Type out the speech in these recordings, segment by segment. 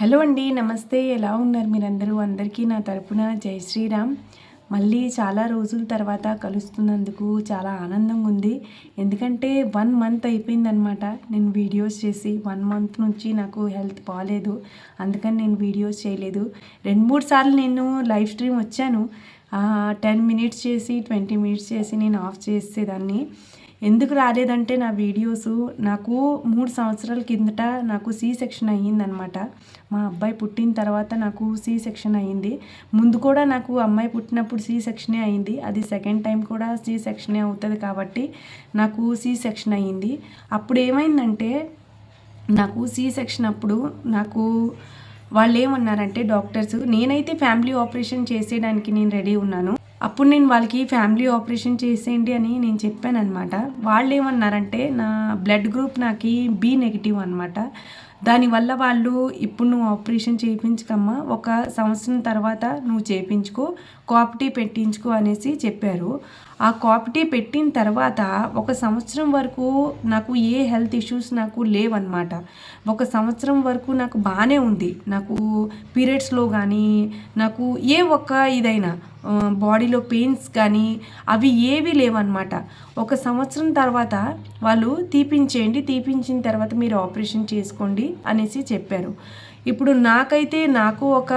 Hello అండి. నమస్తే. ఎలా ఉన్నారు మీరందరూ? అందరికీ నా తరపున జై శ్రీరామ్. మళ్ళీ చాలా రోజుల తర్వాత కలుస్తున్నందుకు చాలా ఆనందంగా ఉంది. ఎందుకంటే 1 మంత్ అయిపోయిందనమాట నేను వీడియోస్ చేసి. 1 మంత్ నుంచి నాకు హెల్త్ బాలేదు. అందుకని నేను వీడియోస్ చేయలేదు. 2-3 సార్లు నేను లైవ్ స్ట్రీమ్ వచ్చాను. 10 మినిట్స్ చేసి 20 మినిట్స్ చేసి నేను ఆఫ్ చేసేదాన్ని. ఎందుకు రాలేదంటే నా వీడియోసు నాకు 3 సంవత్సరాల కిందట నాకు సి సెక్షన్ అయ్యిందనమాట. మా అబ్బాయి పుట్టిన తర్వాత నాకు సి సెక్షన్ అయ్యింది. ముందు కూడా నాకు అమ్మాయి పుట్టినప్పుడు సి సెక్షనే అయింది. అది సెకండ్ టైం కూడా సి సెక్షనే అవుతుంది కాబట్టి నాకు సి సెక్షన్ అయ్యింది. అప్పుడు ఏమైందంటే నాకు సి సెక్షన్ అప్పుడు నాకు వాళ్ళు ఏమన్నారంటే డాక్టర్స్, నేనైతే ఫ్యామిలీ ఆపరేషన్ చేసేయడానికి నేను రెడీ ఉన్నాను. అప్పుడు నేను వాళ్ళకి ఫ్యామిలీ ఆపరేషన్ చేసేయండి అని నేను చెప్పానన్నమాట. వాళ్ళు ఏమన్నారంటే నా బ్లడ్ గ్రూప్ నాకు బి నెగిటివ్ అనమాట. దానివల్ల వాళ్ళు ఇప్పుడు నువ్వు ఆపరేషన్ చేయించుకమ్మా, 1 సంవత్సరం తర్వాత నువ్వు చేయించుకో, కాపిటీ పెట్టించుకో అనేసి చెప్పారు. ఆ కాపిటీ పెట్టిన తర్వాత 1 సంవత్సరం వరకు నాకు ఏ హెల్త్ ఇష్యూస్ నాకు లేవన్నమాట. 1 సంవత్సరం వరకు నాకు బాగానే ఉంది. నాకు పీరియడ్స్లో కానీ నాకు ఏ ఒక్క ఇదైనా బాడీలో పెయిన్స్ కానీ అవి ఏవి లేవన్నమాట. 1 సంవత్సరం తర్వాత వాళ్ళు తీపించిన తర్వాత మీరు ఆపరేషన్ చేసుకోండి అనేసి చెప్పారు. ఇప్పుడు నాకు ఒక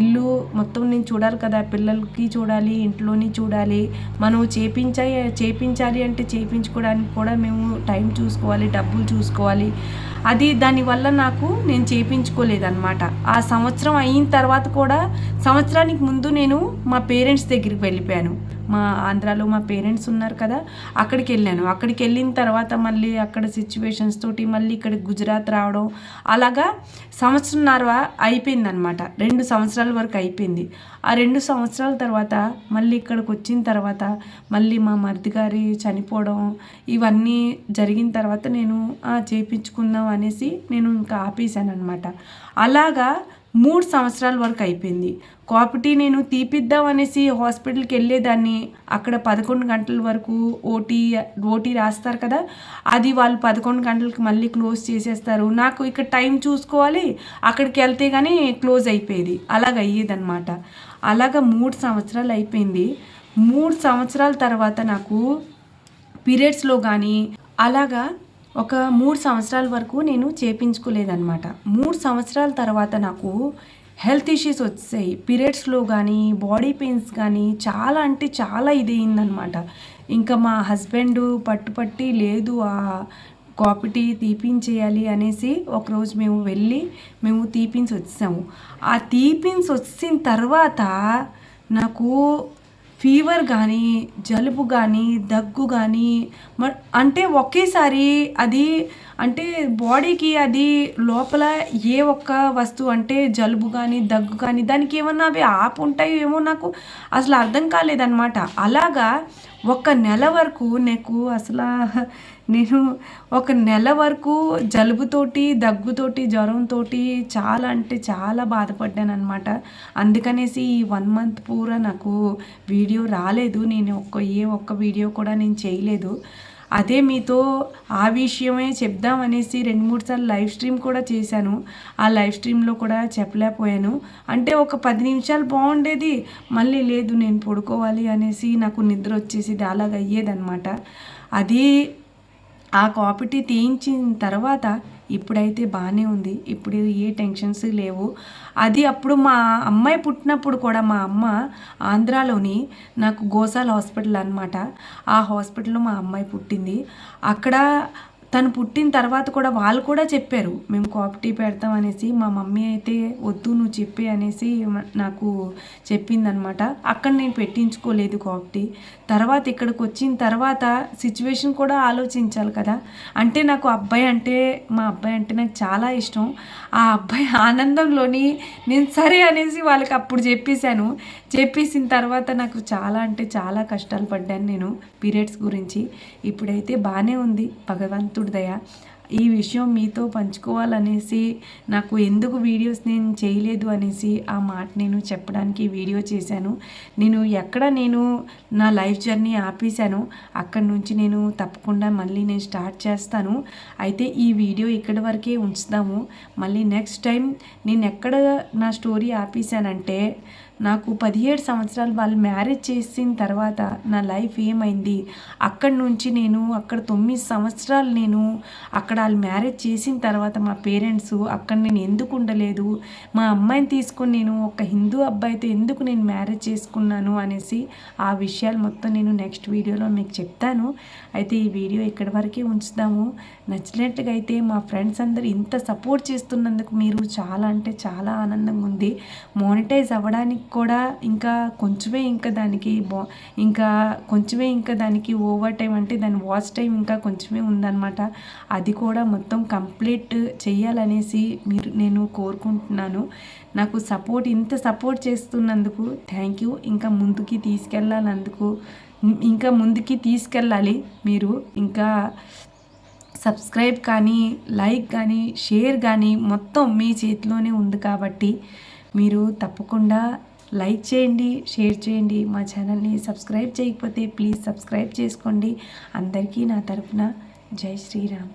ఇల్లు మొత్తం నేను చూడాలి కదా, పిల్లలకి చూడాలి, ఇంట్లోని చూడాలి. మనం చేపించాలి అంటే చేయించుకోవడానికి కూడా మేము టైం చూసుకోవాలి, డబ్బులు చూసుకోవాలి. దానివల్ల నేను చేయించుకోలేదన్నమాట. ఆ సంవత్సరం అయిన తర్వాత కూడా సంవత్సరానికి ముందు నేను మా పేరెంట్స్ దగ్గరికి వెళ్ళిపోయాను. మా ఆంధ్రాలో మా పేరెంట్స్ ఉన్నారు కదా, అక్కడికి వెళ్ళాను. అక్కడికి వెళ్ళిన తర్వాత మళ్ళీ అక్కడ సిచ్యువేషన్స్ తోటి మళ్ళీ ఇక్కడ గుజరాత్ రావడం, అలాగా సంవత్సరంన్నర అయిపోయిందనమాట. 2 సంవత్సరాల వరకు అయిపోయింది. ఆ 2 సంవత్సరాల తర్వాత మళ్ళీ ఇక్కడికి వచ్చిన తర్వాత మళ్ళీ మా మరిది గారి చనిపోవడం ఇవన్నీ జరిగిన తర్వాత నేను చేయించుకుందాం అనేసి నేను ఇంకా ఆపేశాను అనమాట. అలాగా 3 సంవత్సరాల వరకు అయిపోయింది. కాపిటీ నేను తీపిద్దాం అనేసి హాస్పిటల్కి వెళ్ళేదాన్ని. అక్కడ 11 గంటల వరకు ఓటీ రాస్తారు కదా, అది వాళ్ళు 11 గంటలకి మళ్ళీ క్లోజ్ చేసేస్తారు. నాకు ఇక్కడ టైం చూసుకోవాలి, అక్కడికి వెళ్తే కానీ క్లోజ్ అయిపోయేది. అలాగ అయ్యేదన్నమాట. అలాగ 3 సంవత్సరాలు అయిపోయింది. 3 సంవత్సరాల తర్వాత నాకు పీరియడ్స్లో కానీ అలాగా ఒక 3 సంవత్సరాల వరకు నేను చేయించుకోలేదన్నమాట. 3 సంవత్సరాల తర్వాత నాకు హెల్త్ ఇష్యూస్ వచ్చాయి. పీరియడ్స్లో కానీ బాడీ పెయిన్స్ కానీ చాలా అంటే చాలా ఇదయిందనమాట. ఇంకా మా హస్బెండ్ పట్టుపట్టి లేదు కాపిటీ తీపించేయాలి అనేసి ఒకరోజు మేము తీపించి వచ్చాము. ఆ తీపించి వచ్చిన తర్వాత నాకు ఫీవర్ కానీ, జలుబు కానీ, దగ్గు కానీ అంటే ఒకేసారి అది అంటే బాడీకి అది లోపల ఏ ఒక్క వస్తువు అంటే జలుబు కానీ, దగ్గు కానీ దానికి ఏమన్నా అవి ఉంటాయో ఏమో నాకు అసలు అర్థం కాలేదన్నమాట. అలాగా 1 నెల వరకు నేను 1 నెల వరకు జలుబుతోటి, దగ్గుతోటి, జ్వరంతో చాలా అంటే చాలా బాధపడ్డానన్నమాట. అందుకనేసి ఈ 1 మంత్ పూరా నాకు వీడియో రాలేదు. నేను ఏ ఒక్క వీడియో కూడా నేను చేయలేదు. అదే మీతో ఆ విషయమే చెప్దామనేసి 2-3 సార్లు లైవ్ స్ట్రీమ్ కూడా చేశాను. ఆ లైవ్ స్ట్రీమ్లో కూడా చెప్పలేకపోయాను. అంటే ఒక 10 నిమిషాలు బాగుండేది, మళ్ళీ లేదు నేను పడుకోవాలి అనేసి నాకు నిద్ర వచ్చేసేది. అలాగ అయ్యేదన్నమాట. ఆ కాపిటీ తీయించిన తర్వాత ఇప్పుడైతే బాగానే ఉంది. ఇప్పుడు ఏ టెన్షన్స్ లేవు. అప్పుడు మా అమ్మాయి పుట్టినప్పుడు కూడా మా అమ్మ ఆంధ్రాలోని నాకు గోసాల్ హాస్పిటల్ అనమాట. ఆ హాస్పిటల్లో మా అమ్మాయి పుట్టింది. అక్కడ తను పుట్టిన తర్వాత కూడా వాళ్ళు కూడా చెప్పారు మేము కాపిటీ పెడతాం అనేసి. మా మమ్మీ అయితే వద్దు నువ్వు చెప్పే అనేసి నాకు చెప్పిందనమాట. అక్కడ నేను పెట్టించుకోలేదు కాపిటీ. తర్వాత ఇక్కడికి వచ్చిన తర్వాత సిచ్యువేషన్ కూడా ఆలోచించాలి కదా. అంటే నాకు మా అబ్బాయి అంటే నాకు చాలా ఇష్టం. ఆ అబ్బాయి ఆనందంలోని నేను సరే అనేసి వాళ్ళకి అప్పుడు చెప్పేసిన తర్వాత నాకు చాలా అంటే చాలా కష్టాలు పడ్డాను నేను పీరియడ్స్ గురించి. ఇప్పుడైతే బాగానే ఉంది, భగవంతుడి దయ. ఈ విషయం మీతో పంచుకోవాలనేసి, నాకు ఎందుకు వీడియోస్ నేను చేయలేదు అనేసి ఆ మాట నేను చెప్పడానికి వీడియో చేశాను. నేను నా లైఫ్ జర్నీ ఆపేశాను, అక్కడి నుంచి నేను తప్పకుండా మళ్ళీ నేను స్టార్ట్ చేస్తాను. అయితే ఈ వీడియో ఇక్కడి వరకే ఉంచుదాము. మళ్ళీ నెక్స్ట్ టైం నేను ఎక్కడ నా స్టోరీ ఆపేశానంటే, నాకు 17 సంవత్సరాలు వాళ్ళు మ్యారేజ్ చేసిన తర్వాత నా లైఫ్ ఏమైంది, అక్కడి నుంచి అక్కడ 9 సంవత్సరాలు అక్కడ వాళ్ళు మ్యారేజ్ చేసిన తర్వాత మా పేరెంట్స్ అక్కడ నేను ఎందుకు ఉండలేదు, మా అమ్మాయిని తీసుకొని ఒక హిందూ అబ్బాయితో ఎందుకు నేను మ్యారేజ్ చేసుకున్నాను అనేసి ఆ విషయాలు మొత్తం నేను నెక్స్ట్ వీడియోలో మీకు చెప్తాను. అయితే ఈ వీడియో ఇక్కడి వరకే ఉంచుదాము. నచ్చినట్టుగా అయితే మా ఫ్రెండ్స్ అందరూ ఇంత సపోర్ట్ చేస్తున్నందుకు మీరు చాలా అంటే చాలా ఆనందంగా ఉంది. మోనిటైజ్ అవ్వడానికి కూడా ఇంకా కొంచెమే, ఇంకా దానికి ఓవర్ టైం అంటే దాని వాచ్ టైం ఇంకా కొంచెమే ఉందన్నమాట. అది కూడా మొత్తం కంప్లీట్ చెయ్యాలనేసి నేను కోరుకుంటున్నాను. నాకు ఇంత సపోర్ట్ చేస్తున్నందుకు థ్యాంక్ యూ. ఇంకా ముందుకి తీసుకెళ్ళాలి మీరు. ఇంకా సబ్స్క్రైబ్ కానీ, లైక్ కానీ, షేర్ కానీ మొత్తం మీ చేతిలోనే ఉంది కాబట్టి మీరు తప్పకుండా లైక్ చేయండి, షేర్ చేయండి. మా ఛానల్ని సబ్స్క్రైబ్ చేయకపోతే ప్లీజ్ సబ్స్క్రైబ్ చేసుకోండి. అందరికీ నా తరపున జై శ్రీరామ్.